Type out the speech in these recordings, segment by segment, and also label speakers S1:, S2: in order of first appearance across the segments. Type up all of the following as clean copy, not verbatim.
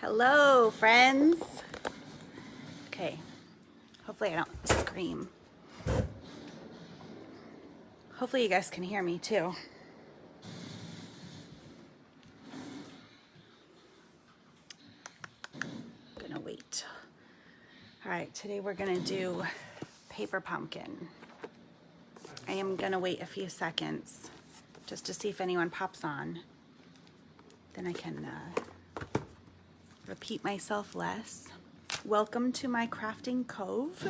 S1: Hello, friends. Okay, hopefully I don't scream. Hopefully you guys can hear me too. I'm gonna wait. All right, today we're gonna do paper pumpkin. I am gonna wait a few seconds just to see if anyone pops on. Then I can repeat myself less. Welcome to my crafting cove.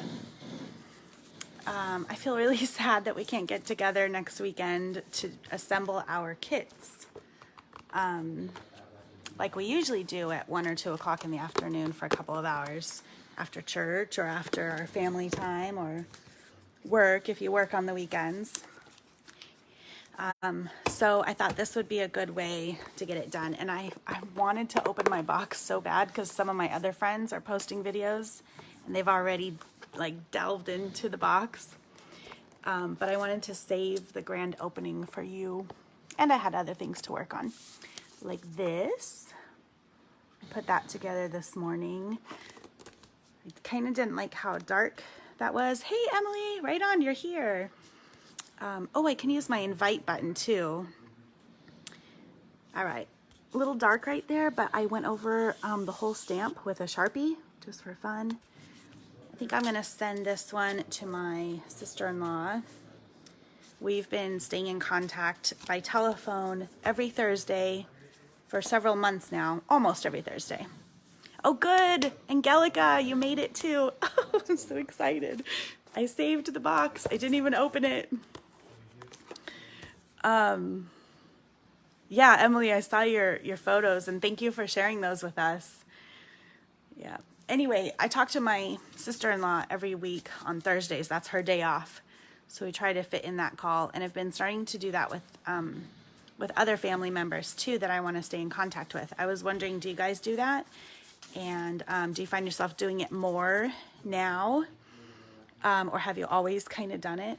S1: I feel really sad that we can't get together next weekend to assemble our kits like we usually do at 1 or 2 o'clock in the afternoon for a couple of hours after church or after our family time or work if you work on the weekends. So I thought this would be a good way to get it done. And I wanted to open my box so bad because some of my other friends are posting videos and they've already like delved into the box. But I wanted to save the grand opening for you. And I had other things to work on. Like this. I put that together this morning. I kind of didn't like how dark that was. Hey, Emily, right on, you're here. Oh, I can use my invite button too. All right, a little dark right there, but I went over the whole stamp with a Sharpie just for fun. I think I'm gonna send this one to my sister-in-law. We've been staying in contact by telephone every Thursday for several months now, almost every Thursday. Oh, good, Angelica, you made it too. Oh, I'm so excited. I saved the box, I didn't even open it. Yeah, Emily, I saw your photos and thank you for sharing those with us. Yeah. Anyway, I talk to my sister-in-law every week on Thursdays. That's her day off. So we try to fit in that call, and I've been starting to do that with other family members too that I want to stay in contact with. I was wondering, do you guys do that? And do you find yourself doing it more now? Or have you always kind of done it?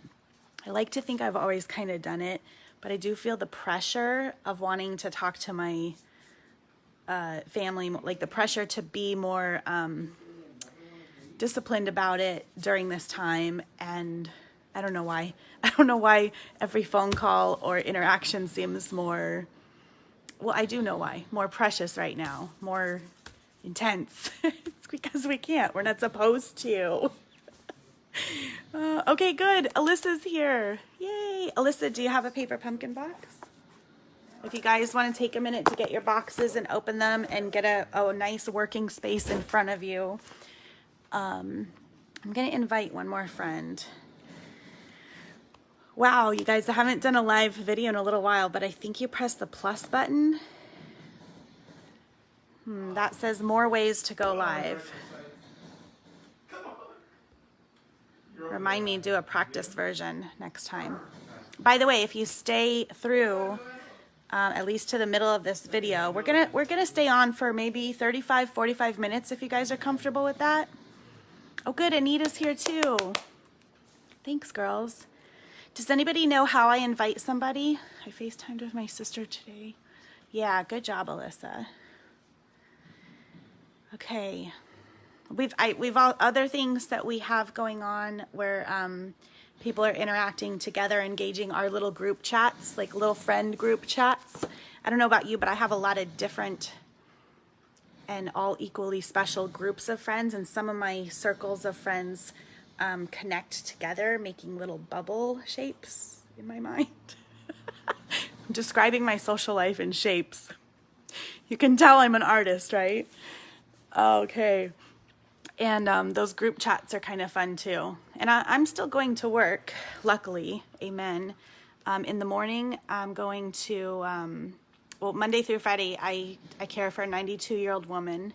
S1: I like to think I've always kind of done it, but I do feel the pressure of wanting to talk to my family, like the pressure to be more disciplined about it during this time. And I don't know why. I don't know why every phone call or interaction seems more, well, I do know why, more precious right now, more intense. It's because we can't. We're not supposed to. Okay, good. Alyssa's here. Yay. Alyssa, do you have a paper pumpkin box? If you guys want to take a minute to get your boxes and open them and get a nice working space in front of you, I'm going to invite one more friend. Wow, you guys, I haven't done a live video in a little while, but I think you press the plus button. That says more ways to go live. Remind me to do a practice version next time. By the way, if you stay through at least to the middle of this video, we're gonna stay on for maybe 35-45 minutes if you guys are comfortable with that. Oh good, Anita's here too. Thanks, girls. Does anybody know how I invite somebody? I FaceTimed with my sister today. Yeah, good job, Alyssa. Okay. We've all other things that we have going on where people are interacting together, engaging our little group chats, like little friend group chats. I don't know about you, but I have a lot of different and all equally special groups of friends, and some of my circles of friends connect together, making little bubble shapes in my mind. I'm describing my social life in shapes. You can tell I'm an artist, right? Okay. And those group chats are kind of fun too. And I'm still going to work, luckily, amen. In the morning, I'm going to, well, Monday through Friday, I care for a 92-year-old woman.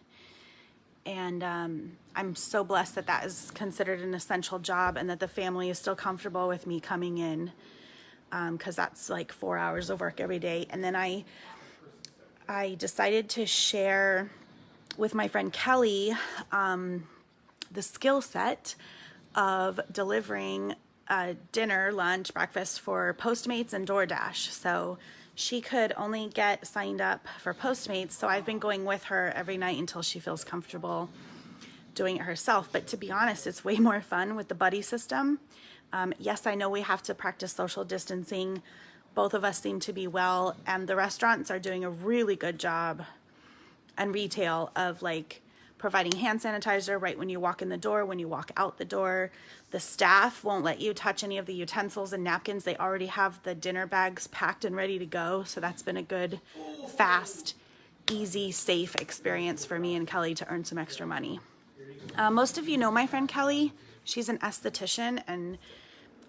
S1: And I'm so blessed that that is considered an essential job and that the family is still comfortable with me coming in, because that's like 4 hours of work every day. And then I decided to share with my friend Kelly the skill set of delivering dinner, lunch, breakfast for Postmates and DoorDash. So she could only get signed up for Postmates. So I've been going with her every night until she feels comfortable doing it herself. But to be honest, it's way more fun with the buddy system. Yes, I know we have to practice social distancing. Both of us seem to be well, and the restaurants are doing a really good job, and retail, of like providing hand sanitizer right when you walk in the door, when you walk out the door. The staff won't let you touch any of the utensils and napkins. They already have the dinner bags packed and ready to go. So that's been a good, fast, easy, safe experience for me and Kelly to earn some extra money. Most of you know my friend Kelly. She's an esthetician, and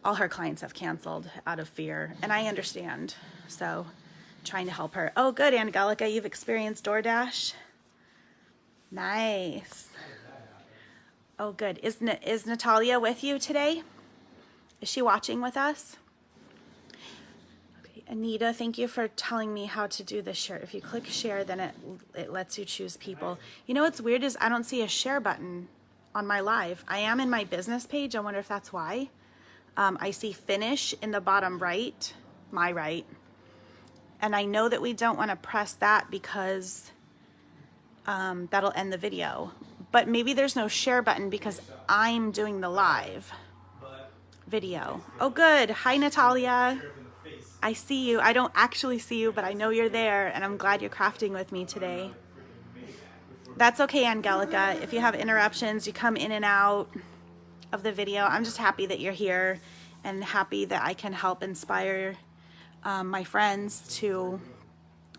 S1: all her clients have canceled out of fear, and I understand. So trying to help her. Oh, good, Angelica, you've experienced DoorDash. Nice. Oh, good. Is Natalia with you today? Is she watching with us? Okay, Anita, thank you for telling me how to do the share. If you click share, then it lets you choose people. You know what's weird is I don't see a share button on my live. I am in my business page. I wonder if that's why. I see finish in the bottom right, my right. And I know that we don't want to press that because that'll end the video. But maybe there's no share button because I'm doing the live video. Oh, good. Hi, Natalia. I see you. I don't actually see you, but I know you're there, and I'm glad you're crafting with me today. That's okay, Angelica. If you have interruptions, you come in and out of the video. I'm just happy that you're here and happy that I can help inspire my friends to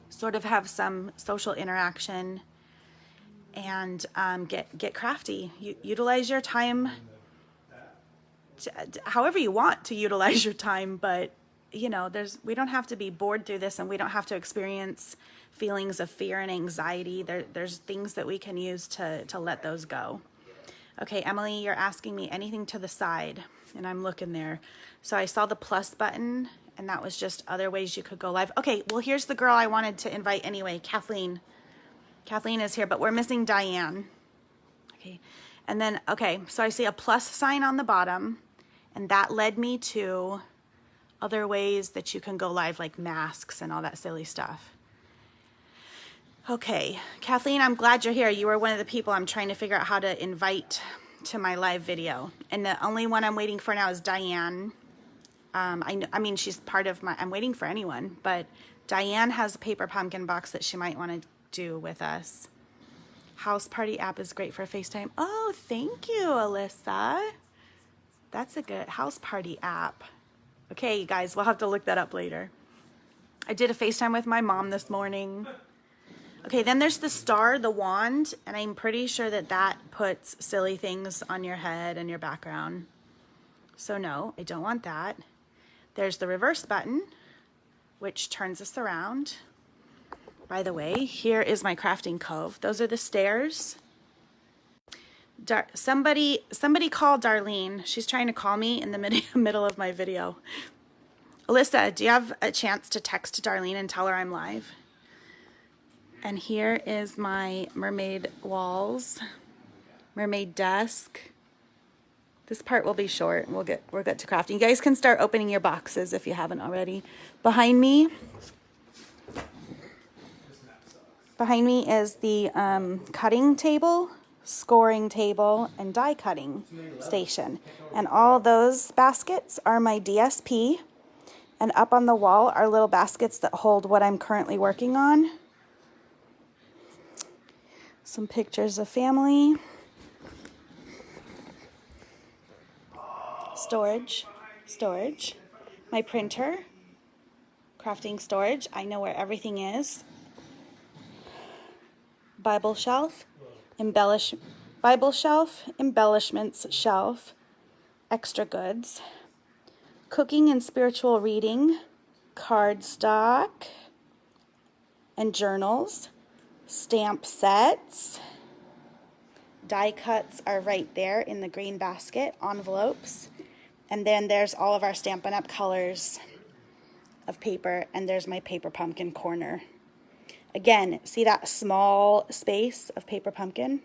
S1: sort of have some social interaction and get crafty. Utilize your time however you want to utilize your time, but you know, we don't have to be bored through this, and we don't have to experience feelings of fear and anxiety. There's things that we can use to let those go. Okay, Emily, you're asking me anything to the side, and I'm looking there. So I saw the plus button, and that was just other ways you could go live. Okay, well, here's the girl I wanted to invite anyway, Kathleen. Kathleen is here, but we're missing Diane. Okay, and then, okay, so I see a plus sign on the bottom, and that led me to other ways that you can go live, like masks and all that silly stuff. Okay, Kathleen, I'm glad you're here. You were one of the people I'm trying to figure out how to invite to my live video. And the only one I'm waiting for now is Diane. I mean, she's part of my, I'm waiting for anyone, but Diane has a paper pumpkin box that she might want to do with us. House Party app is great for FaceTime. Oh, thank you, Alyssa. That's a good House Party app. Okay, you guys, we'll have to look that up later. I did a FaceTime with my mom this morning. Okay, then there's the star, the wand, and I'm pretty sure that that puts silly things on your head and your background. So no, I don't want that. There's the reverse button, which turns us around. By the way, here is my crafting cove. Those are the stairs. Somebody call Darlene. She's trying to call me in the middle of my video. Alyssa, do you have a chance to text Darlene and tell her I'm live? And here is my mermaid walls, mermaid desk. This part will be short. We'll get to crafting. You guys can start opening your boxes if you haven't already. Behind me is the cutting table, scoring table, and die cutting station. And all those baskets are my DSP. And up on the wall are little baskets that hold what I'm currently working on. Some pictures of family. Storage. My printer. Crafting storage. I know where everything is. Bible shelf. Embellishments shelf. Extra goods. Cooking and spiritual reading. Cardstock. And journals. Stamp sets. Die cuts are right there in the green basket. Envelopes. And then there's all of our Stampin' Up! Colors of paper. And there's my paper pumpkin corner. Again, see that small space of paper pumpkin?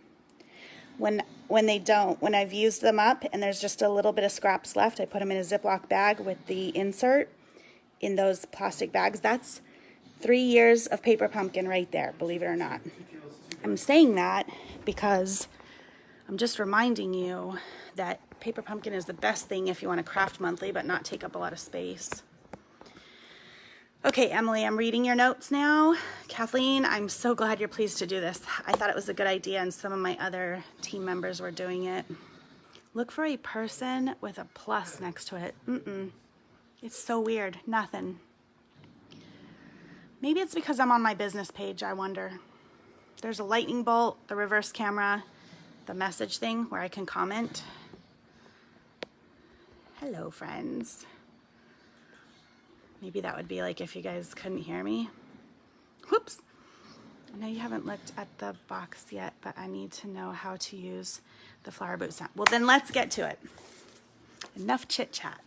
S1: When when I've used them up and there's just a little bit of scraps left, I put them in a Ziploc bag with the insert in those plastic bags. That's 3 years of paper pumpkin right there, believe it or not. I'm saying that because I'm just reminding you that paper pumpkin is the best thing if you want to craft monthly but not take up a lot of space. Okay, Emily, I'm reading your notes now. Kathleen, I'm so glad you're pleased to do this. I thought it was a good idea and some of my other team members were doing it. Look for a person with a plus next to it. It's so weird. Nothing. Maybe it's because I'm on my business page, I wonder. There's a lightning bolt, the reverse camera, the message thing where I can comment. Hello, friends. Maybe that would be like if you guys couldn't hear me. Whoops. I know you haven't looked at the box yet, but I need to know how to use the flower boot stamp. Well, then let's get to it. Enough chit chat.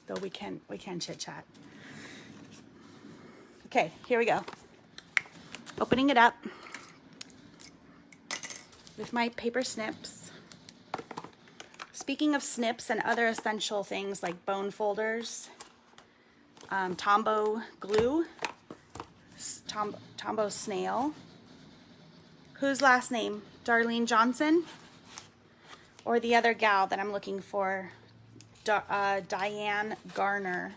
S1: Though we can chit chat. Okay, here we go. Opening it up with my paper snips. Speaking of snips and other essential things like bone folders, Tombow glue, Tombow snail. Whose last name? Darlene Johnson? Or the other gal that I'm looking for, Diane Garner.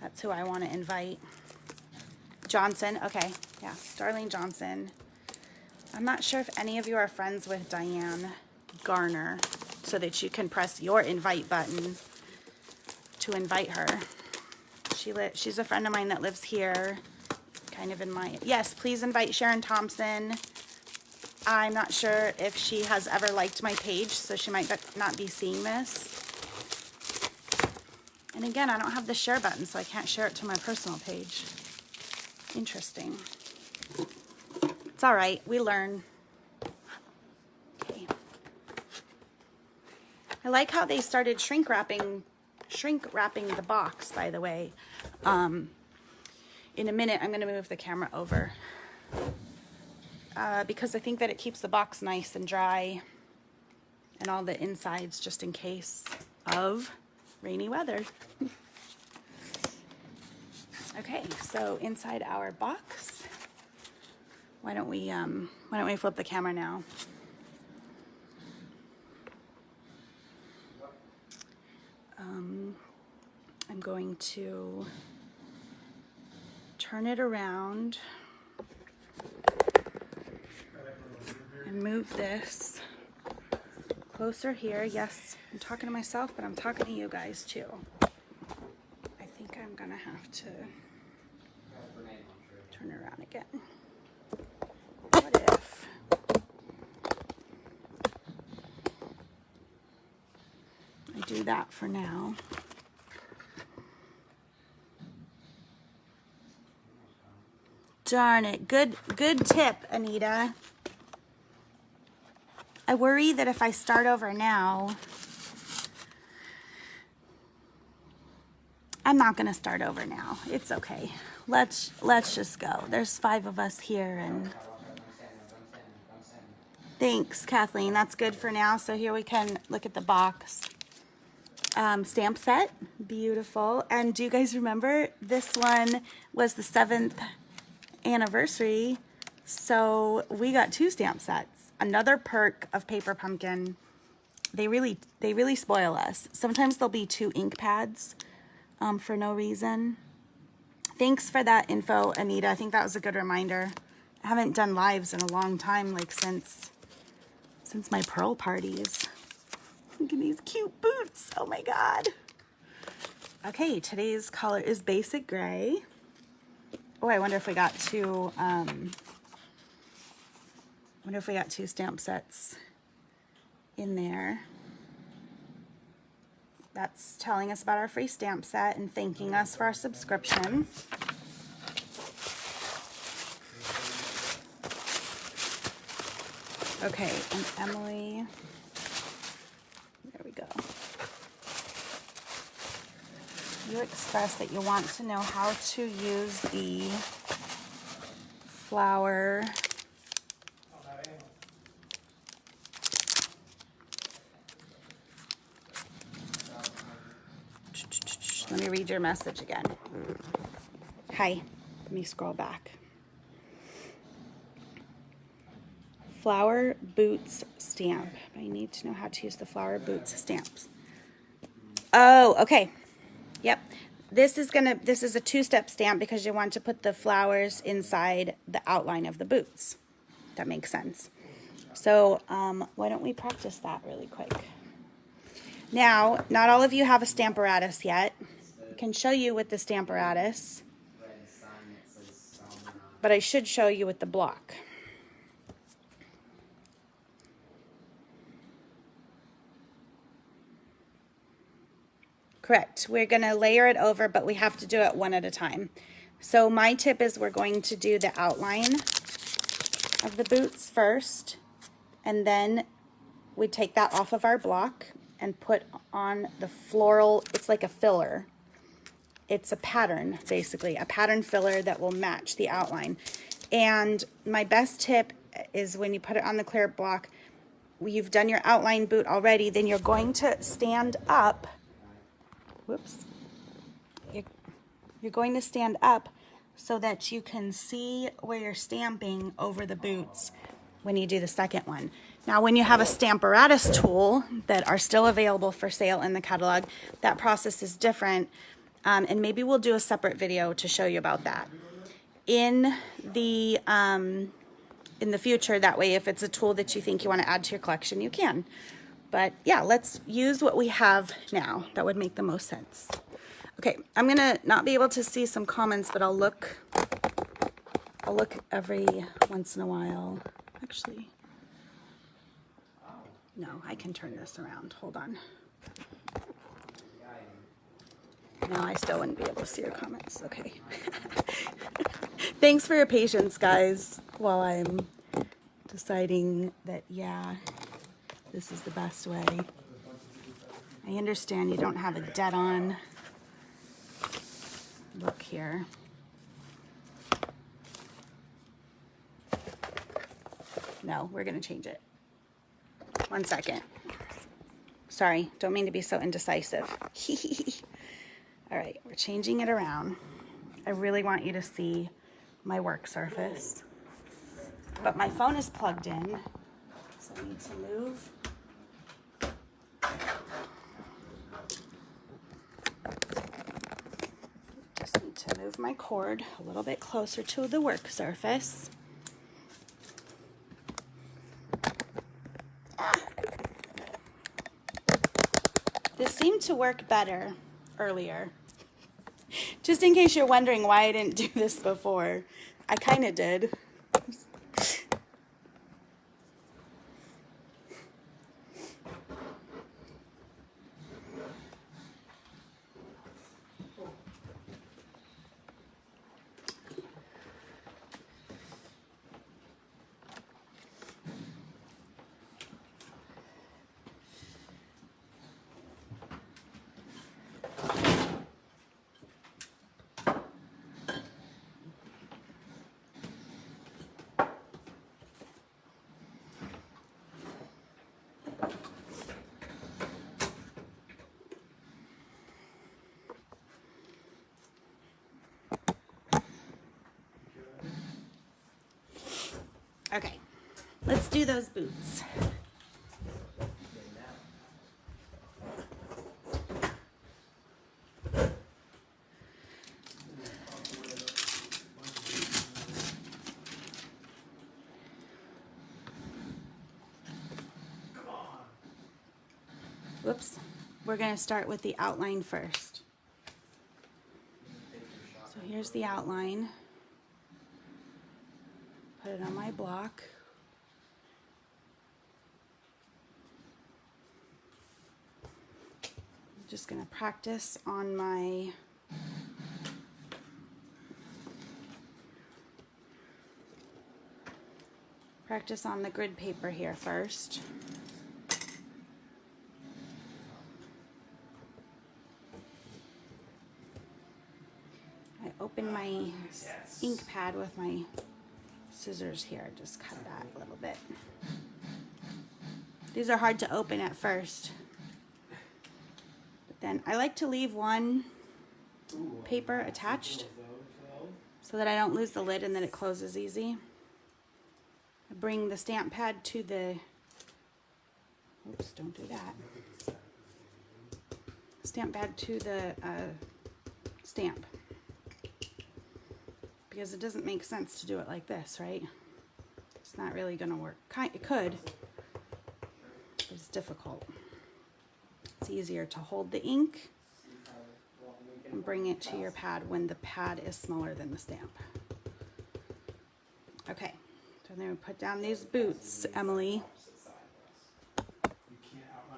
S1: That's who I want to invite. Johnson, okay, yeah, Darlene Johnson. I'm not sure if any of you are friends with Diane Garner so that you can press your invite button to invite her. She's a friend of mine that lives here, kind of in my, yes, please invite Sharon Thompson. I'm not sure if she has ever liked my page, so she might not be seeing this. And again, I don't have the share button, so I can't share it to my personal page. Interesting. It's all right, we learn. Okay. I like how they started shrink wrapping the box, by the way. In a minute, I'm going to move the camera over because I think that it keeps the box nice and dry and all the insides just in case of rainy weather. Okay, so inside our box, why don't we flip the camera now? I'm going to turn it around and move this closer here. Yes, I'm talking to myself, but I'm talking to you guys too. I think I'm gonna have to turn it around again. What if I do that for now? Darn it. Good tip, Anita. I worry that if I start over now, I'm not going to start over now. It's okay. Let's just go. There's 5 of us here and thanks, Kathleen. That's good for now. So here we can look at the box. Stamp set. Beautiful. And do you guys remember this one was the 7th anniversary, so we got 2 stamp sets. Another perk of paper pumpkin, they really spoil us. Sometimes there'll be 2 ink pads for no reason. Thanks for that info, Anita. I think that was a good reminder. I haven't done lives in a long time, like since my Pearl parties. Look at these cute boots. Oh my god. Okay, today's color is basic gray. Oh, I wonder if we got 2, wonder if we got 2 stamp sets in there. That's telling us about our free stamp set and thanking us for our subscription. Okay, and Emily, there we go. You expressed that you want to know how to use the flower message. Let me read your message again. Hi. Let me scroll back. Flower Boots stamp. I need to know how to use the Flower Boots stamps. Oh, okay. Yep. This is a two-step stamp because you want to put the flowers inside the outline of the boots. That makes sense. So why don't we practice that really quick? Now, not all of you have a Stamparatus yet. I can show you with the Stamparatus, but I should show you with the block. Correct. We're going to layer it over, but we have to do it one at a time. So my tip is we're going to do the outline of the boots first, and then we take that off of our block and put on the floral. It's like a filler. It's a pattern, basically, a pattern filler that will match the outline. And my best tip is when you put it on the clear block, you've done your outline boot already, then you're going to stand up. Whoops. You're going to stand up so that you can see where you're stamping over the boots when you do the second one. Now, when you have a Stamparatus tool that are still available for sale in the catalog, that process is different, and maybe we'll do a separate video to show you about that. In the future, that way, if it's a tool that you think you want to add to your collection, you can. But yeah, let's use what we have now. That would make the most sense. Okay, I'm gonna not be able to see some comments, but I'll look every once in a while. Actually, no, I can turn this around. Hold on. No, I still wouldn't be able to see your comments. Okay. Thanks for your patience, guys, while I'm deciding that, yeah, this is the best way. I understand you don't have a dead-on look here. No, we're going to change it. 1 second. Sorry, don't mean to be so indecisive. All right, we're changing it around. I really want you to see my work surface. But my phone is plugged in, so I need to move. Just need to move my cord a little bit closer to the work surface. This seemed to work better earlier. Just in case you're wondering why I didn't do this before, I kind of did. Okay, let's do those boots. Whoops, we're going to start with the outline first. So here's the outline. Put it on my block. I'm just going to practice on my the grid paper here first. I open my ink pad with my scissors here, just cut that a little bit. These are hard to open at first, but then I like to leave one paper attached so that I don't lose the lid and that it closes easy. I bring the stamp pad to the, oops, don't do that. Stamp pad to the stamp. Because it doesn't make sense to do it like this, right? It's not really gonna work. It could, but it's difficult. It's easier to hold the ink and bring it to your pad when the pad is smaller than the stamp. Okay, so then we put down these boots, Emily.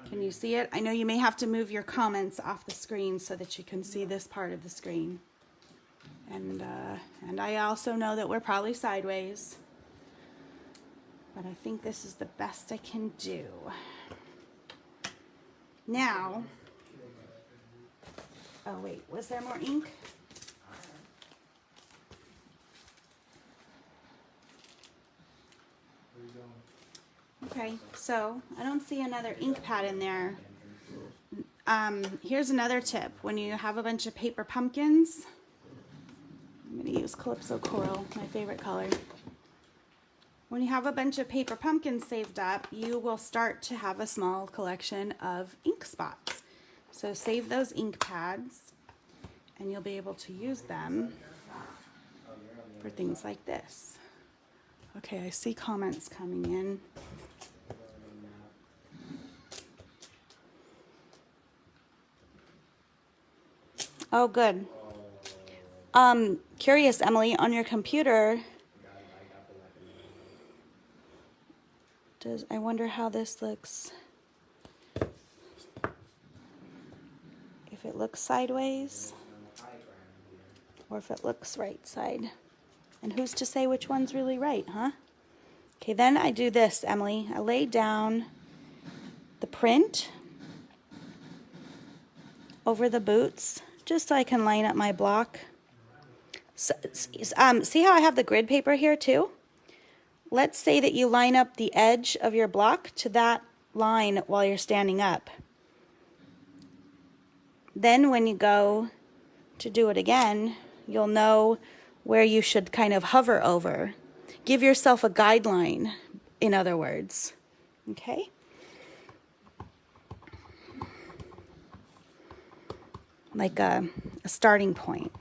S1: Can you see it? I know you may have to move your comments off the screen so that you can see this part of the screen. And I also know that we're probably sideways, but I think this is the best I can do. Now, oh wait, was there more ink? Okay, so I don't see another ink pad in there. Here's another tip. When you have a bunch of paper pumpkins, I'm going to use Calypso Coral, my favorite color. When you have a bunch of paper pumpkins saved up, you will start to have a small collection of ink spots. So save those ink pads, and you'll be able to use them for things like this. Okay, I see comments coming in. Oh, good. Curious, Emily, on your computer, I wonder how this looks. If it looks sideways, or if it looks right side. And who's to say which one's really right, huh? Okay, then I do this, Emily. I lay down the print over the boots, just so I can line up my block. So, see how I have the grid paper here too? Let's say that you line up the edge of your block to that line while you're standing up. Then when you go to do it again, you'll know where you should kind of hover over. Give yourself a guideline, in other words. Okay? Like a starting point.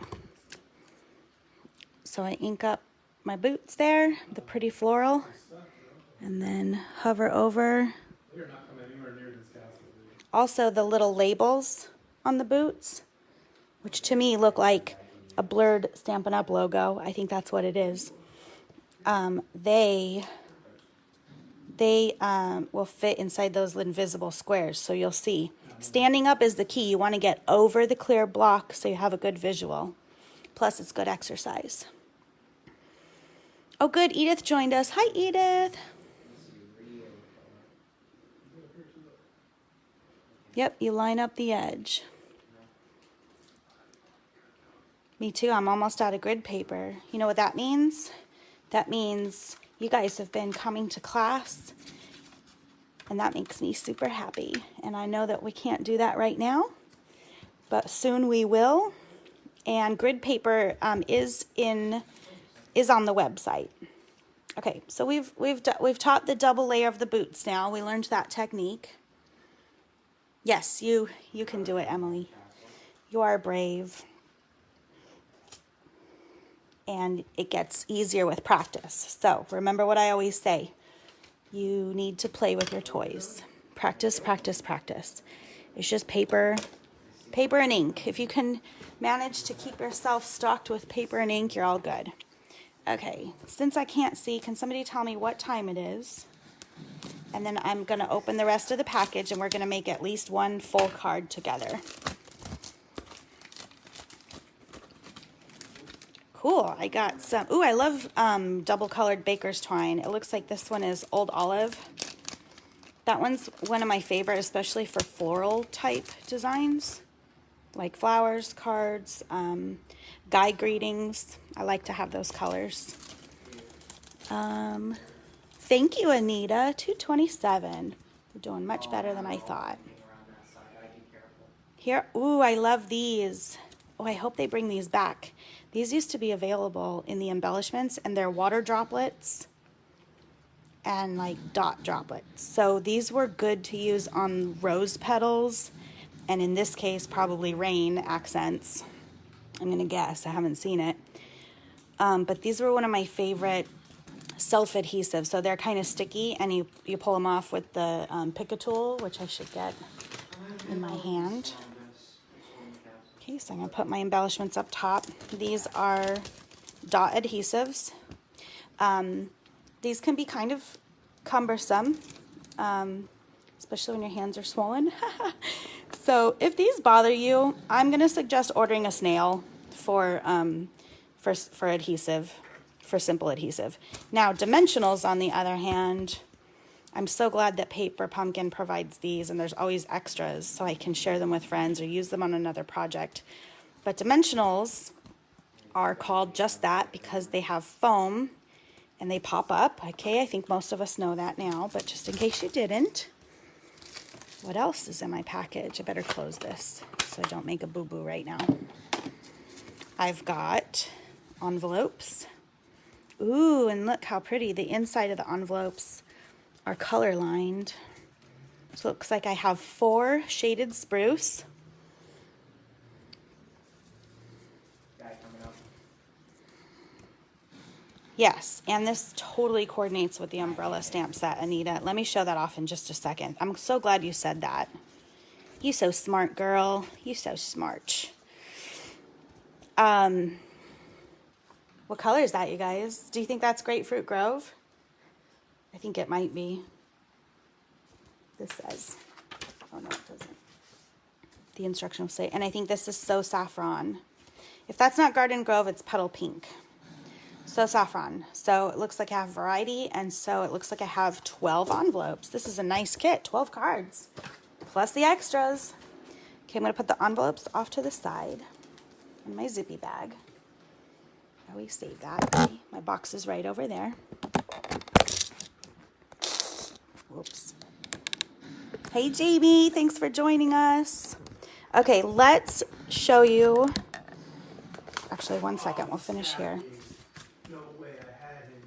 S1: So I ink up my boots there, the pretty floral, and then hover over. Also the little labels on the boots, which to me look like a blurred Stampin' Up! Logo. I think that's what it is. They will fit inside those invisible squares, so you'll see. Standing up is the key. You want to get over the clear block so you have a good visual. Plus, it's good exercise. Oh, good. Edith joined us. Hi, Edith. Yep, you line up the edge. Me too. I'm almost out of grid paper. You know what that means? That means you guys have been coming to class, and that makes me super happy. And I know that we can't do that right now, but soon we will. And grid paper is on the website. Okay, so we've taught the double layer of the boots now. We learned that technique. Yes, you can do it, Emily. You are brave. And it gets easier with practice. So remember what I always say. You need to play with your toys. Practice, practice, practice. It's just paper and ink. If you can manage to keep yourself stocked with paper and ink, you're all good. Okay, since I can't see, can somebody tell me what time it is? And then I'm going to open the rest of the package, and we're going to make at least one full card together. Cool, I got some. Ooh, I love double colored baker's twine. It looks like this one is Old Olive. That one's one of my favorite, especially for floral type designs, like flowers, cards, guy greetings. I like to have those colors. Thank you, Anita. 227. You're doing much better than I thought. Here, ooh, I love these. Oh, I hope they bring these back. These used to be available in the embellishments, and they're water droplets and like dot droplets. So these were good to use on rose petals, and in this case, probably rain accents. I'm gonna guess, I haven't seen it. But these were one of my favorite self-adhesive, so they're kind of sticky, and you pull them off with the pick a tool, which I should get in my hand. Okay, so I'm gonna put my embellishments up top. These are dot adhesives. These can be kind of cumbersome, especially when your hands are swollen. So if these bother you, I'm gonna suggest ordering a snail for adhesive, for simple adhesive. Now, dimensionals, on the other hand, I'm so glad that Paper Pumpkin provides these, and there's always extras, so I can share them with friends or use them on another project. But dimensionals are called just that because they have foam and they pop up. Okay, I think most of us know that now, but just in case you didn't, what else is in my package? I better close this so I don't make a boo-boo right now. I've got envelopes. Ooh, and look how pretty. The inside of the envelopes are color lined. So it looks like I have 4 shaded spruce. Yes, and this totally coordinates with the umbrella stamp set, Anita. Let me show that off in just a second. I'm so glad you said that. You so smart, girl. You so smart. What color is that, you guys? Do you think that's Grapefruit Grove? I think it might be. This says. Oh, no, it doesn't. The instruction will say. And I think this is So Saffron. If that's not Garden Grove, it's Petal Pink. So Saffron. So it looks like I have variety, and so it looks like I have 12 envelopes. This is a nice kit, 12 cards, plus the extras. Okay, I'm going to put the envelopes off to the side in my zippy bag. I always save that. See, my box is right over there. Whoops. Hey, Jamie, thanks for joining us. Okay, let's show you. Actually, one second, we'll finish here.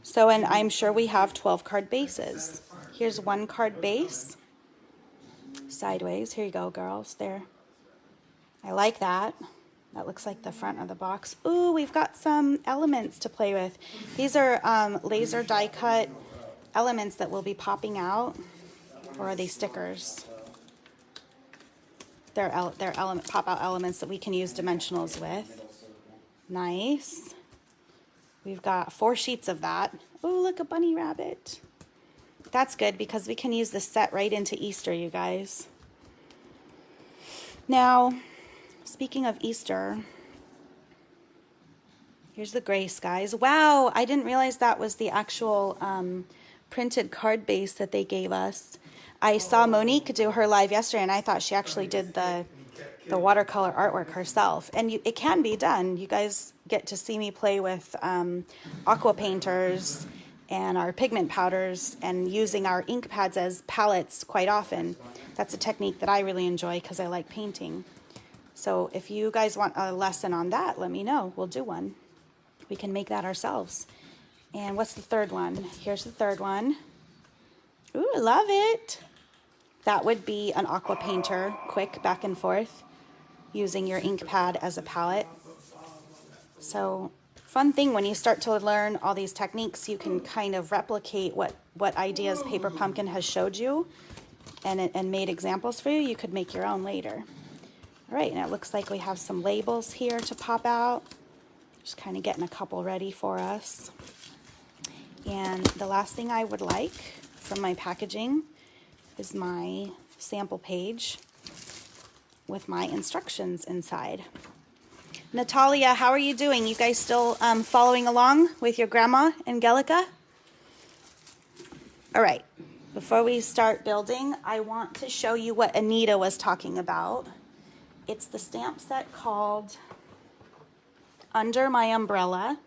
S1: So, and I'm sure we have 12 card bases. Here's 1 card base. Sideways. Here you go, girls. There. I like that. That looks like the front of the box. Ooh, we've got some elements to play with. These are laser die cut elements that will be popping out. Or are they stickers? They're element pop-out elements that we can use dimensionals with. Nice. We've got 4 sheets of that. Oh, look, a bunny rabbit. That's good because we can use this set right into Easter, you guys. Now, speaking of Easter, here's the gray skies. Wow, I didn't realize that was the actual printed card base that they gave us. I saw Monique do her live yesterday, and I thought she actually did the watercolor artwork herself. And it can be done. You guys get to see me play with aqua painters and our pigment powders and using our ink pads as palettes quite often. That's a technique that I really enjoy because I like painting. So if you guys want a lesson on that, let me know. We'll do one. We can make that ourselves. And what's the third one? Here's the third one. Ooh, I love it. That would be an aqua painter, quick back and forth, using your ink pad as a palette. So fun thing, when you start to learn all these techniques, you can kind of replicate what ideas Paper Pumpkin has showed you and made examples for you. You could make your own later. All right, and it looks like we have some labels here to pop out. Just kind of getting a couple ready for us. And the last thing I would like from my packaging is my sample page with my instructions inside. Natalia, how are you doing? You guys still following along with your grandma, Angelica? All right, before we start building, I want to show you what Anita was talking about. It's the stamp set called Under My Umbrella.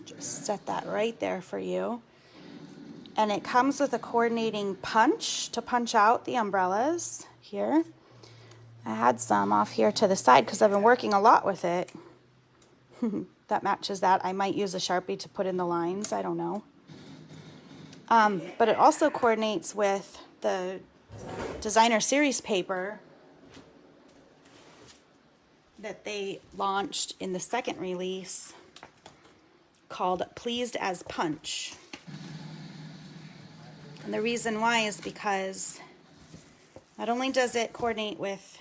S1: Just set that right there for you. And it comes with a coordinating punch to punch out the umbrellas here. I had some off here to the side because I've been working a lot with it. That matches that. I might use a Sharpie to put in the lines. I don't know. But it also coordinates with the designer series paper that they launched in the second release called Pleased as Punch. And the reason why is because not only does it coordinate with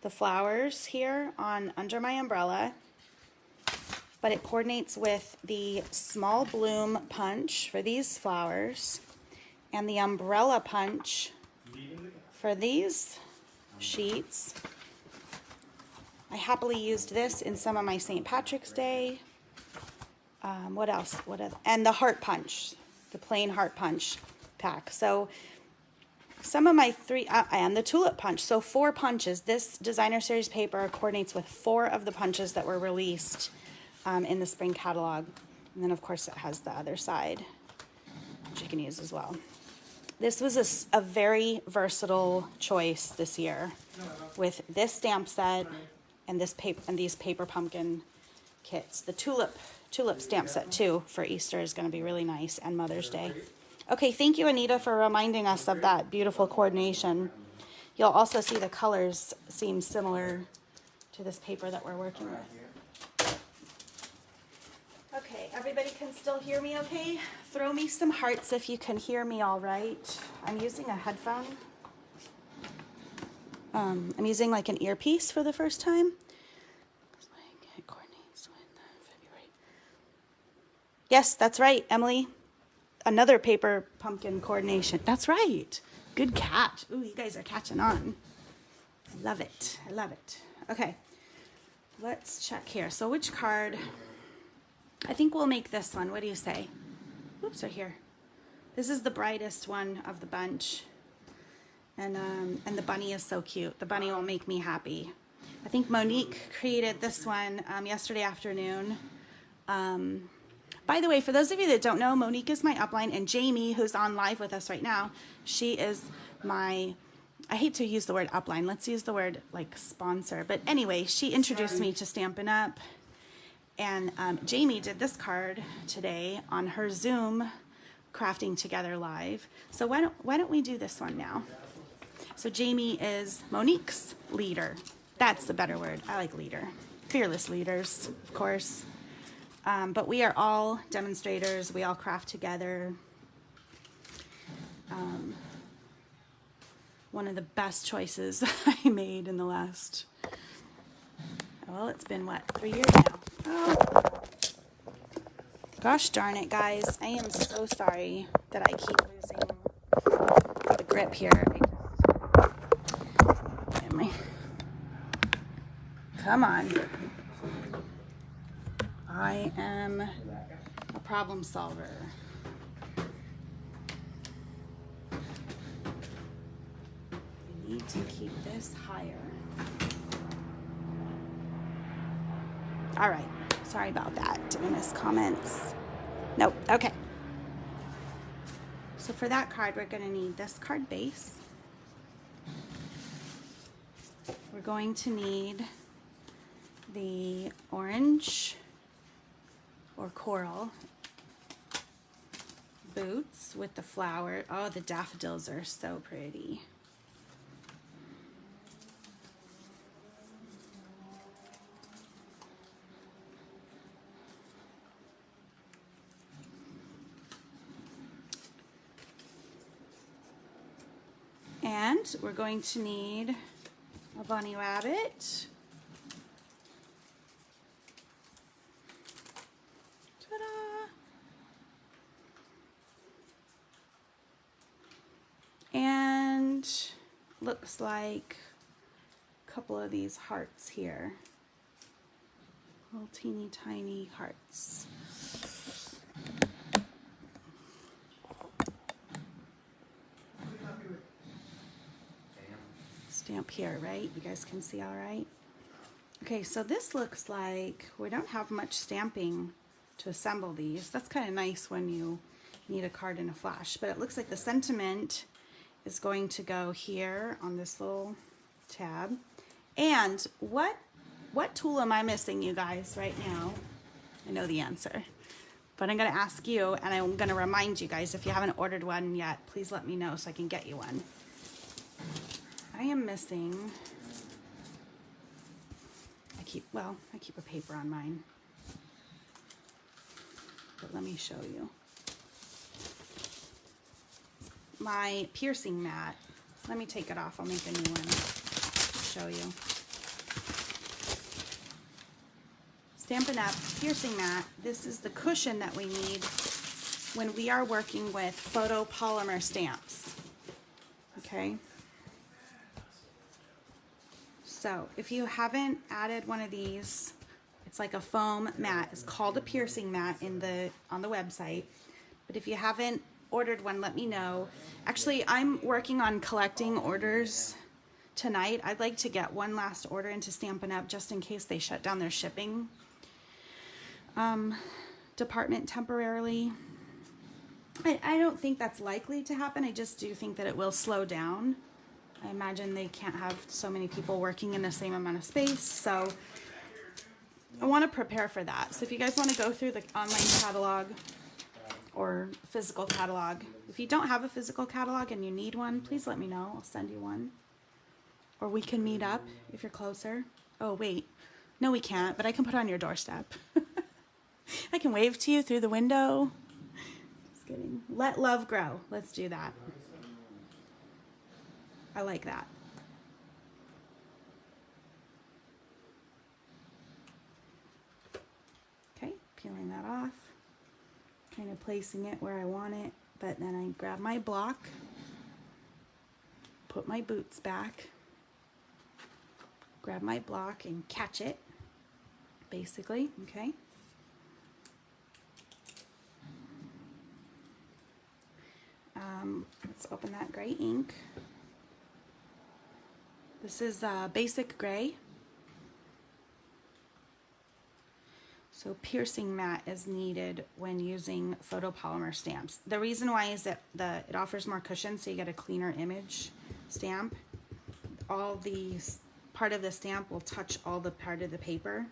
S1: the flowers here on under my umbrella, but it coordinates with the small bloom punch for these flowers and the umbrella punch for these sheets. I happily used this in some of my St. Patrick's Day. What else? And the heart punch, the plain heart punch pack. So some of my three, and the tulip punch. So 4 punches. This designer series paper coordinates with 4 of the punches that were released in the spring catalog. And then of course it has the other side, which you can use as well. This was a very versatile choice this year with this stamp set and this paper and these paper pumpkin kits. The tulip stamp set too for Easter is going to be really nice, and Mother's Day. Okay, thank you, Anita, for reminding us of that beautiful coordination. You'll also see the colors seem similar to this paper that we're working with. Okay, everybody can still hear me okay? Throw me some hearts if you can hear me all right. I'm using a headphone. I'm using like an earpiece for the first time. It coordinates with February. Yes, that's right, Emily. Another paper pumpkin coordination. That's right. Good catch. Ooh, you guys are catching on. I love it. I love it. Okay, let's check here. So which card? I think we'll make this one. What do you say? Oops, right here. This is the brightest one of the bunch. And the bunny is so cute. The bunny will make me happy. I think Monique created this one yesterday afternoon. By the way, for those of you that don't know, Monique is my upline, and Jamie, who's on live with us right now, she is my, I hate to use the word upline, let's use the word like sponsor. But anyway, she introduced me to Stampin' Up! And Jamie did this card today on her Zoom Crafting Together Live. So why don't we do this one now? So Jamie is Monique's leader. That's the better word. I like leader. Fearless leaders, of course. But we are all demonstrators. We all craft together. One of the best choices I made in the last, well, it's been what, 3 years now. Oh. Gosh darn it, guys. I am so sorry that I keep losing the grip here. Come on. I am a problem solver. I need to keep this higher. All right. Sorry about that. Did I miss comments? Nope. Okay. So for that card, we're going to need this card base. We're going to need the orange or coral boots with the flower. Oh, the daffodils are so pretty. And we're going to need a bunny rabbit. Ta-da! And looks like a couple of these hearts here. Little teeny tiny hearts. Stamp here, right? You guys can see all right? Okay, so this looks like we don't have much stamping to assemble these. That's kind of nice when you need a card in a flash, but it looks like the sentiment is going to go here on this little tab, And what tool am I missing, you guys, right now? I know the answer, but I'm going to ask you, and I'm going to remind you guys, if you haven't ordered one yet, please let me know so I can get you one. I am missing, I keep a paper on mine, but let me show you. My piercing mat. Let me take it off. I'll make a new one. Show you. Stampin' Up! Piercing mat. This is the cushion that we need when we are working with photopolymer stamps. Okay. So if you haven't added one of these, it's like a foam mat. It's called a piercing mat on the website. But if you haven't ordered one, let me know. Actually, I'm working on collecting orders tonight. I'd like to get one last order into Stampin' Up! Just in case they shut down their shipping department temporarily. I don't think that's likely to happen. I just do think that it will slow down. I imagine they can't have so many people working in the same amount of space, so I want to prepare for that. So if you guys want to go through the online catalog or physical catalog, if you don't have a physical catalog and you need one, please let me know. I'll send you one. Or we can meet up if you're closer. Oh, wait. No, we can't, but I can put it on your doorstep. I can wave to you through the window. Just kidding. Let love grow. Let's do that. I like that. Okay, peeling that off. Kind of placing it where I want it, but then I grab my block, put my boots back, grab my block and catch it, basically, okay? Let's open that gray ink. This is basic gray. So piercing mat is needed when using photopolymer stamps. The reason why is that it offers more cushion, so you get a cleaner image stamp. All the part of the stamp will touch all the part of the paper.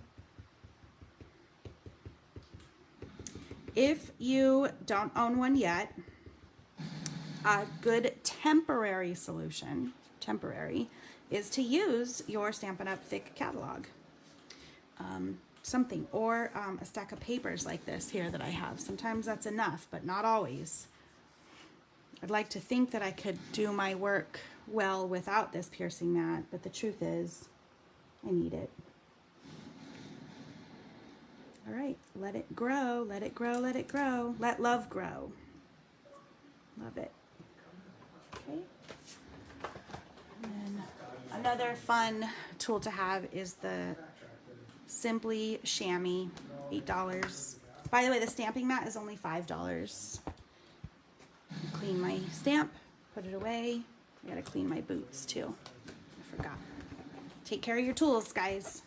S1: If you don't own one yet, a good temporary solution, is to use your Stampin' Up! Thick catalog. Something, or a stack of papers like this here that I have. Sometimes that's enough, but not always. I'd like to think that I could do my work well without this piercing mat, but the truth is, I need it. All right, let it grow, let it grow, let it grow. Let love grow. Love it. Okay. And then another fun tool to have is the Simply Chamois, $8. By the way, the stamping mat is only $5. Clean my stamp, put it away. I gotta clean my boots too. I forgot. Take care of your tools, guys.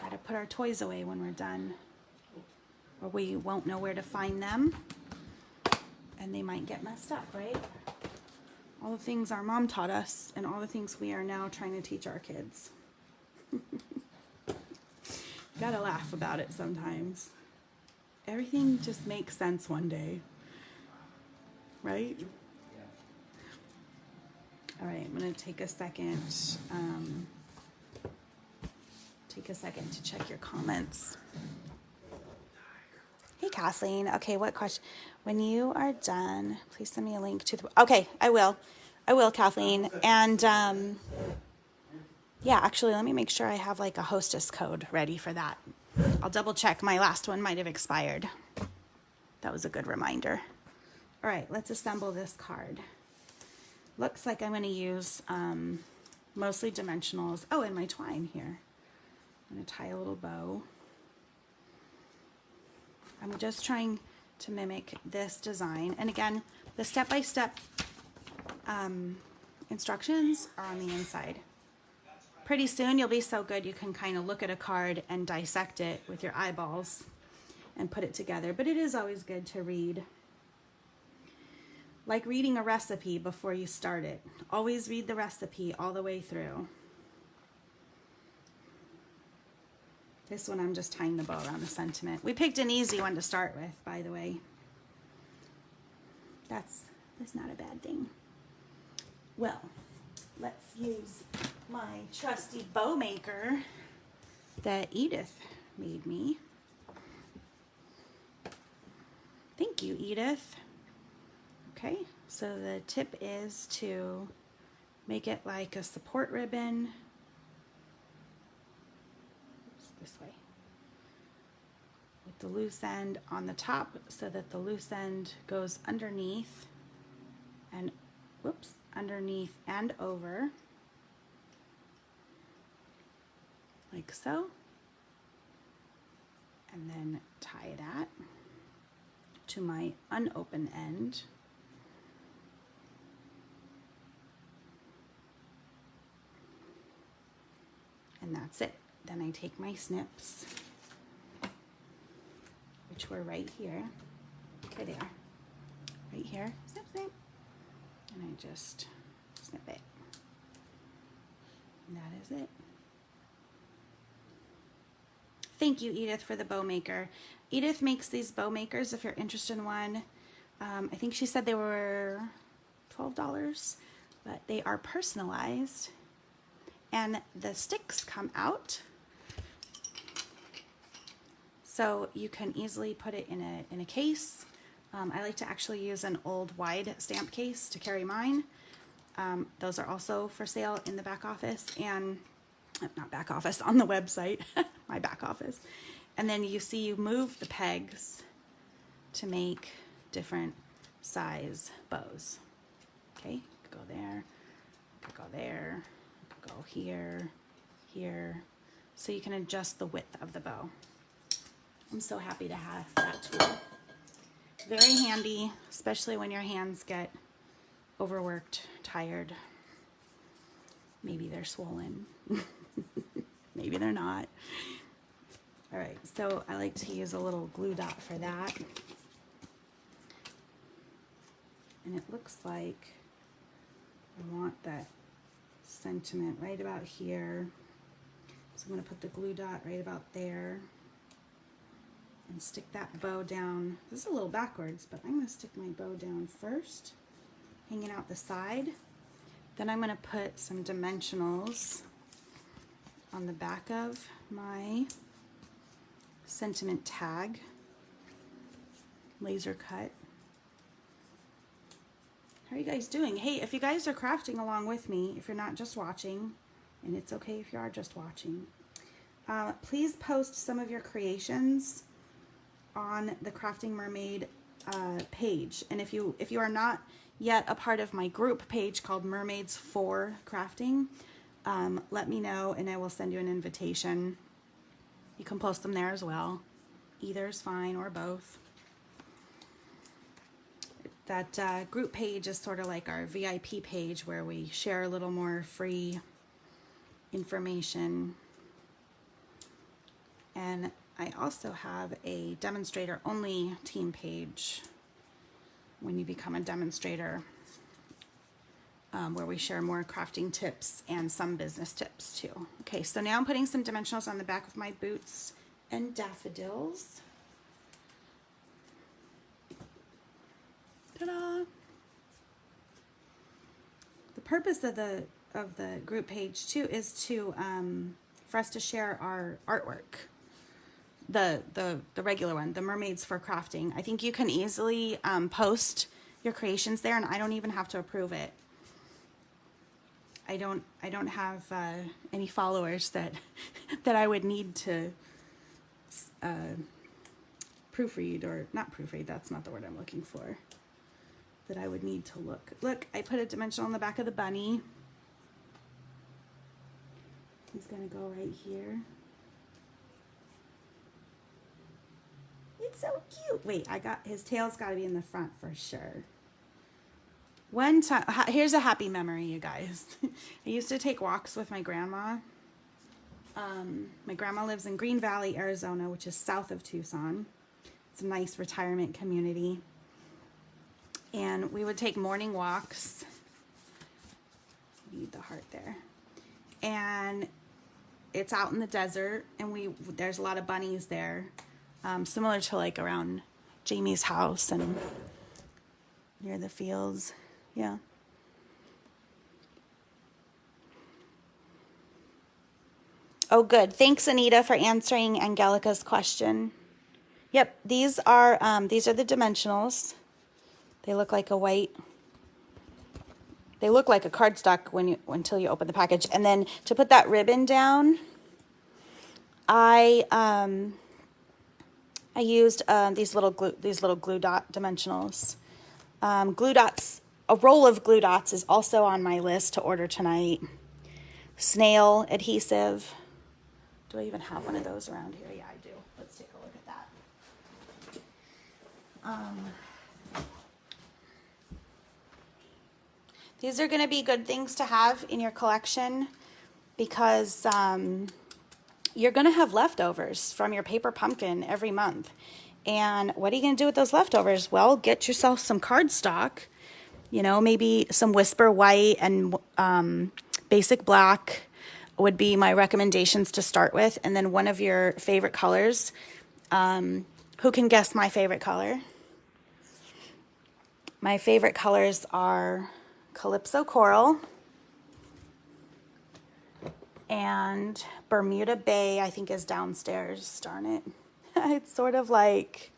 S1: Gotta put our toys away when we're done, or we won't know where to find them, and they might get messed up, right? All the things our mom taught us, and all the things we are now trying to teach our kids. Gotta laugh about it sometimes. Everything just makes sense one day, right? All right, I'm gonna take a second to check your comments. Hey, Kathleen. Okay, what question? When you are done, please send me a link to the... Okay, I will, Kathleen. And yeah, actually, let me make sure I have like a hostess code ready for that. I'll double check. My last one might have expired. That was a good reminder. All right, let's assemble this card. Looks like I'm going to use mostly dimensionals. Oh, and my twine here. I'm going to tie a little bow. I'm just trying to mimic this design. And again, the step-by-step instructions are on the inside. Pretty soon you'll be so good you can kind of look at a card and dissect it with your eyeballs and put it together. But it is always good to read. Like reading a recipe before you start it. Always read the recipe all the way through. This one I'm just tying the bow around the sentiment. We picked an easy one to start with, by the way. That's not a bad thing. Well, let's use my trusty bow maker that Edith made me. Thank you, Edith. Okay, so the tip is to make it like a support ribbon. Oops, this way. With the loose end on the top so that the loose end goes underneath and, whoops, underneath and over. Like so. And then tie that to my unopened end. And that's it. Then I take my snips, which were right here. Okay, they are. Right here. Snip, snip. And I just snip it. And that is it. Thank you, Edith, for the bow maker. Edith makes these bow makers if you're interested in one. I think she said they were $12, but they are personalized. And the sticks come out. So you can easily put it in a case. I like to actually use an old wide stamp case to carry mine. Those are also for sale in the back office and not back office, on the website, my back office. And then you see you move the pegs to make different size bows. Okay, go there, go there, go here, here. So you can adjust the width of the bow. I'm so happy to have that tool. Very handy, especially when your hands get overworked, tired. Maybe they're swollen. Maybe they're not. All right, so I like to use a little glue dot for that. And it looks like I want that sentiment right about here. So I'm going to put the glue dot right about there and stick that bow down. This is a little backwards, but I'm going to stick my bow down first, hanging out the side. Then I'm going to put some dimensionals on the back of my sentiment tag, laser cut. How are you guys doing? Hey, if you guys are crafting along with me, if you're not just watching, and it's okay if you are just watching, please post some of your creations on the Crafting Mermaid page. And if you are not yet a part of my group page called Mermaids for Crafting, let me know and I will send you an invitation. You can post them there as well. Either is fine, or both. That group page is sort of like our VIP page where we share a little more free information. And I also have a demonstrator only team page when you become a demonstrator, where we share more crafting tips and some business tips too. Okay, so now I'm putting some dimensionals on the back of my boots and daffodils. Ta-da! The purpose of the group page too is to for us to share our artwork. The regular one, the Mermaids for Crafting. I think you can easily post your creations there, and I don't even have to approve it. I don't have any followers that I would need to proofread, or not proofread, that's not the word I'm looking for. That I would need to look. Look, I put a dimensional on the back of the bunny. He's gonna go right here. It's so cute. Wait, his tail's gotta be in the front for sure. One time, here's a happy memory, you guys. I used to take walks with my grandma. My grandma lives in Green Valley, Arizona, which is south of Tucson. It's a nice retirement community. And we would take morning walks. Need the heart there. And it's out in the desert, and there's a lot of bunnies there, similar to like around Jamie's house and near the fields. Yeah. Oh, good. Thanks, Anita, for answering Angelica's question. Yep, these are the dimensionals. They look like a white. They look like a cardstock until you open the package. And then to put that ribbon down, I used these little glue dot dimensionals. Glue dots. A roll of glue dots is also on my list to order tonight. Snail adhesive. Do I even have one of those around here? Yeah, I do. Let's take a look at that. These are going to be good things to have in your collection because you're going to have leftovers from your paper pumpkin every month. And what are you going to do with those leftovers? Well, get yourself some cardstock, you know, maybe some Whisper White and Basic Black would be my recommendations to start with. And then one of your favorite colors. Who can guess my favorite color? My favorite colors are Calypso Coral and Bermuda Bay, I think is downstairs. Darn it. It's sort of like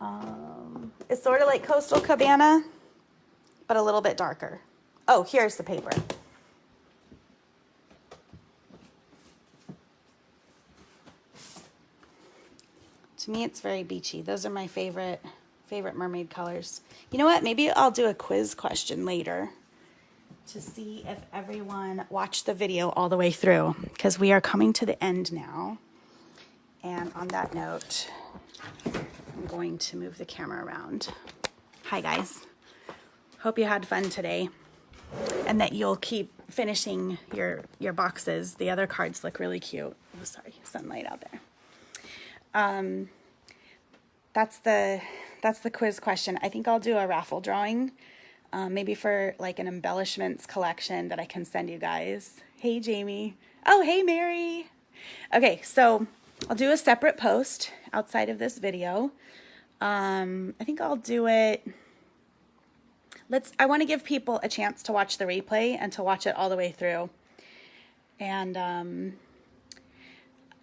S1: Coastal Cabana, but a little bit darker. Oh, here's the paper. To me, it's very beachy. Those are my favorite mermaid colors. You know what? Maybe I'll do a quiz question later to see if everyone watched the video all the way through, because we are coming to the end now. And on that note, I'm going to move the camera around. Hi, guys. Hope you had fun today and that you'll keep finishing your boxes. The other cards look really cute. Oh, sorry, sunlight out there. That's the quiz question. I think I'll do a raffle drawing, maybe for like an embellishments collection that I can send you guys. Hey, Jamie. Oh, hey, Mary. Okay, so I'll do a separate post outside of this video. I think I'll do it. I want to give people a chance to watch the replay and to watch it all the way through. And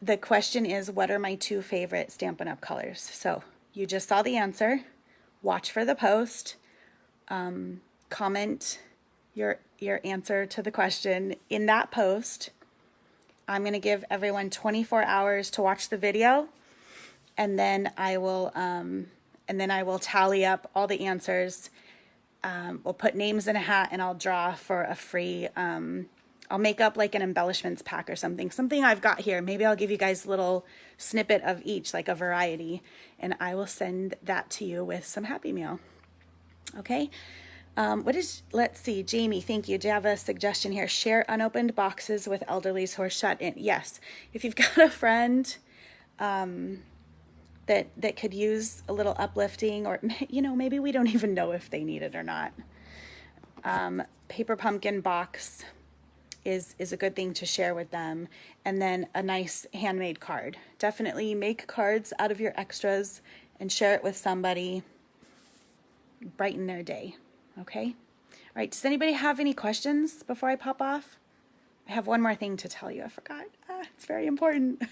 S1: the question is, what are my 2 favorite Stampin' Up! Colors? So you just saw the answer. Watch for the post. Comment your answer to the question in that post. I'm going to give everyone 24 hours to watch the video, and then I will tally up all the answers. We'll put names in a hat, and I'll draw for a free. I'll make up like an embellishments pack or something I've got here. Maybe I'll give you guys a little snippet of each, like a variety, and I will send that to you with some Happy Meal. Okay. Let's see, Jamie, thank you. Do you have a suggestion here? Share unopened boxes with elderlies who are shut in. Yes. If you've got a friend that could use a little uplifting, or, you know, maybe we don't even know if they need it or not. Paper pumpkin box is a good thing to share with them. And then a nice handmade card. Definitely make cards out of your extras and share it with somebody. Brighten their day. Okay? All right, does anybody have any questions before I pop off? I have one more thing to tell you. I forgot. It's very important.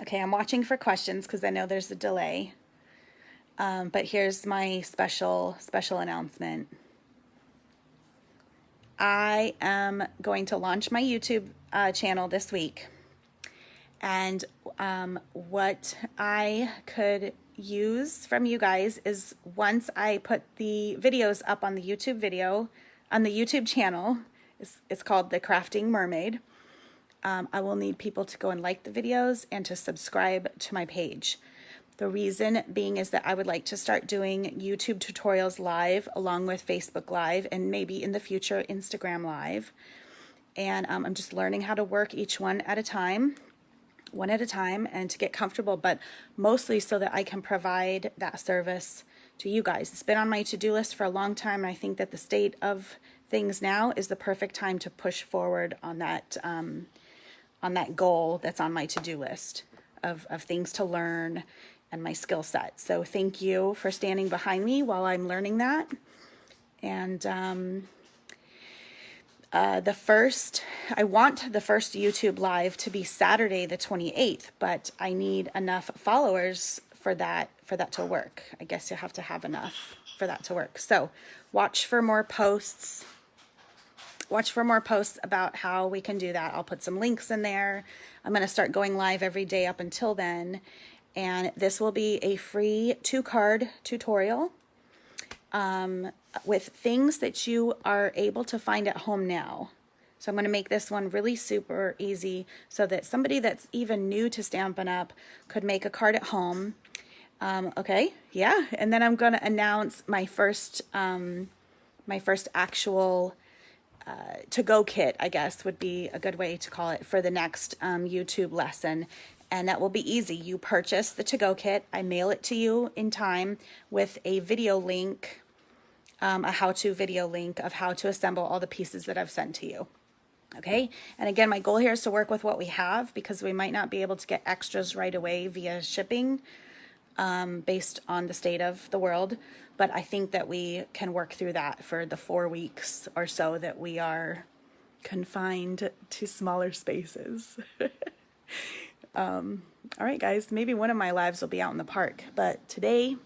S1: Okay, I'm watching for questions because I know there's a delay. But here's my special announcement. I am going to launch my YouTube channel this week. And what I could use from you guys is, once I put the videos up on the YouTube channel, it's called The Crafting Mermaid. I will need people to go and like the videos and to subscribe to my page. The reason being is that I would like to start doing YouTube tutorials live along with Facebook Live, and maybe in the future Instagram Live. And I'm just learning how to work each one at a time, and to get comfortable, but mostly so that I can provide that service to you guys. It's been on my to-do list for a long time, and I think that the state of things now is the perfect time to push forward on that goal that's on my to-do list of things to learn and my skill set. So thank you for standing behind me while I'm learning that. And I want the first YouTube live to be Saturday the 28th, but I need enough followers for that to work. I guess you have to have enough for that to work. So watch for more posts. Watch for more posts about how we can do that. I'll put some links in there. I'm going to start going live every day up until then. And this will be a free 2-card tutorial with things that you are able to find at home now. So I'm going to make this one really super easy so that somebody that's even new to Stampin' Up! Could make a card at home. Okay, yeah. And then I'm going to announce my first actual to-go kit, I guess would be a good way to call it, for the next YouTube lesson. And that will be easy. You purchase the to-go kit. I mail it to you in time with a video link, a how-to video link of how to assemble all the pieces that I've sent to you. Okay, and again, my goal here is to work with what we have, because we might not be able to get extras right away via shipping based on the state of the world. But I think that we can work through that for the 4 weeks or so that we are confined to smaller spaces. All right, guys, maybe one of my lives will be out in the park, but today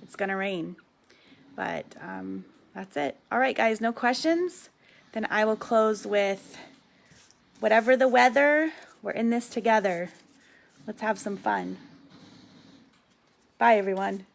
S1: it's gonna rain. But that's it. All right, guys, no questions? Then I will close with, whatever the weather, we're in this together. Let's have some fun. Bye, everyone.